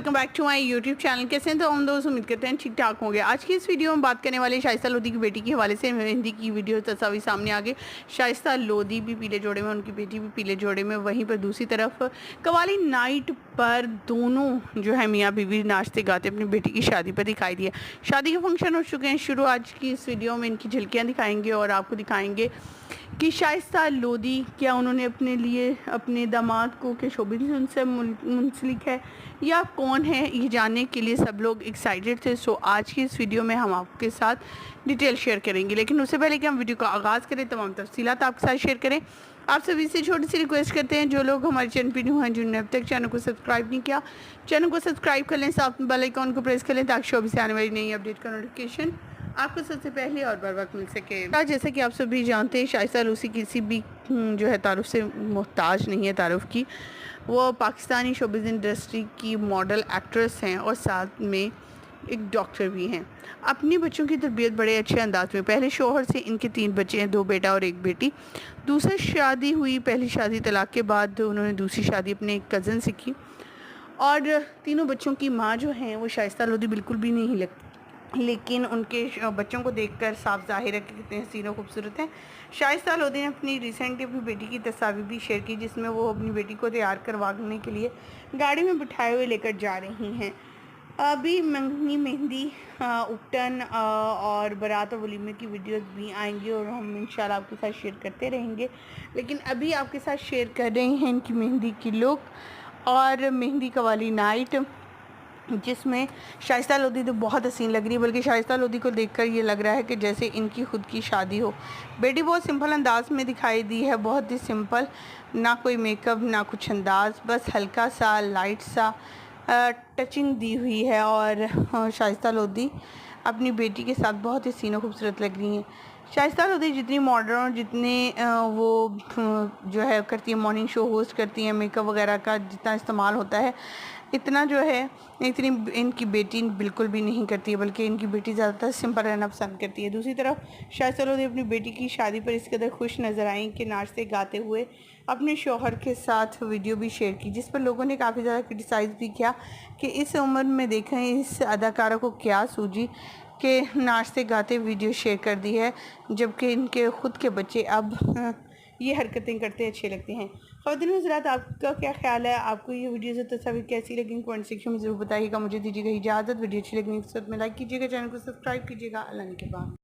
Back to my YouTube channel. कैसे हैं तो हम दोस्त, उम्मीद करते हैं ठीक ठाक होंगे। आज की इस वीडियो में बात करने वाले शाइस्ता लोधी की बेटी के हवाले से मेहंदी की वीडियो तस्वीर सामने आ गई। शाइस्ता लोधी भी पीले जोड़े में, उनकी बेटी भी पीले जोड़े में। वहीं पर दूसरी तरफ कवाली नाइट पर दोनों जो है मियाँ बीवी नाचते गाते अपनी बेटी की शादी पर दिखाई दिया। शादी के फंक्शन हो चुके हैं शुरू। आज की इस वीडियो में इनकी झलकियाँ दिखाएंगे और आपको दिखाएंगे कि शाइस्ता लोधी क्या उन्होंने अपने लिए अपने दामाद को के शोबिस उनसे मुंसलिक है या कौन है, ये जानने के लिए सब लोग एक्साइटेड थे। सो आज की इस वीडियो में हम आपके साथ डिटेल शेयर करेंगे, लेकिन उससे पहले कि हम वीडियो का आगाज़ करें तमाम तफसीलात आपके साथ शेयर करें। आप सभी से छोटी सी रिक्वेस्ट करते हैं, जो लोग हमारे चैनल पर न्यू हैं, जिन्होंने अब तक चैनल को सब्सक्राइब नहीं किया, चैनल को सब्सक्राइब कर लें, साथ में बेल आइकॉन को प्रेस कर लें ताकि शोबी से आने वाली नई अपडेट का नोटिफिकेशन आपको सबसे पहले और बर वक्त मिल सके। जैसे कि आप सभी जानते हैं, शाइस्ता लोधी किसी भी जो है तारुफ से मोहताज नहीं है। तारुफ की वो पाकिस्तानी शोबिज़ इंडस्ट्री की मॉडल एक्ट्रेस हैं और साथ में एक डॉक्टर भी हैं। अपनी बच्चों की तरबियत बड़े अच्छे अंदाज में, पहले शोहर से इनके 3 बच्चे हैं, 2 बेटा और 1 बेटी। दूसरी शादी हुई, पहली शादी तलाक के बाद उन्होंने दूसरी शादी अपने कज़न से की और तीनों बच्चों की माँ जो हैं वो शाइस्ता लोधी बिल्कुल भी नहीं लगती, लेकिन उनके बच्चों को देखकर साफ जाहिर है कि कितने हसीन और खूबसूरत हैं। शाइस्ता लोधी ने अपनी रिसेंटली अपनी बेटी की तस्वीर भी शेयर की, जिसमें वो अपनी बेटी को तैयार करवाने के लिए गाड़ी में बिठाए हुए लेकर जा रही हैं। अभी मंगनी, मेहंदी, उपटन और बारात और वलीमे की वीडियोस भी आएंगी और हम इंशाल्लाह आपके साथ शेयर करते रहेंगे, लेकिन अभी आपके साथ शेयर कर रहे हैं इनकी मेहंदी की लुक और मेहंदी कवाली नाइट, जिसमें शाइस्ता लोधी तो बहुत हसीन लग रही है। बल्कि शाइस्ता लोधी को देखकर ये लग रहा है कि जैसे इनकी खुद की शादी हो। बेटी बहुत सिंपल अंदाज में दिखाई दी है, बहुत ही सिंपल, ना कोई मेकअप ना कुछ अंदाज, बस हल्का सा लाइट सा टचिंग दी हुई है। और शाइस्ता लोधी अपनी बेटी के साथ बहुत ही हसीन और खूबसूरत लग रही हैं। शाइस्ता लोधी जितनी मॉडर्न, जितने वो जो है करती है, मॉर्निंग शो होस्ट करती हैं, मेकअप वगैरह का जितना इस्तेमाल होता है इतना जो है इतनी इनकी बेटी बिल्कुल भी नहीं करती है, बल्कि इनकी बेटी ज़्यादातर सिंपल रहना पसंद करती है। दूसरी तरफ शाइस्ता लोधी अपनी बेटी की शादी पर इस कदर खुश नज़र आई कि नाचते गाते हुए अपने शौहर के साथ वीडियो भी शेयर की, जिस पर लोगों ने काफ़ी ज़्यादा क्रिटिसाइज़ भी किया कि इस उम्र में देखें इस अदाकारा को क्या सूझी कि नाचते गाते वीडियो शेयर कर दी है, जबकि इनके ख़ुद के बच्चे अब ये हरकतें करते अच्छे लगते हैं। ख़वातीन हज़रात, आपका क्या ख्याल है? आपको ये वीडियो से तस्वीर कैसी लगी कमेंट सेक्शन में ज़रूर बताइएगा। मुझे दीजिएगा इजाज़त। वीडियो अच्छी लगने के साथ में लाइक कीजिएगा, चैनल को सब्सक्राइब कीजिएगा। अल्लाह के बाद।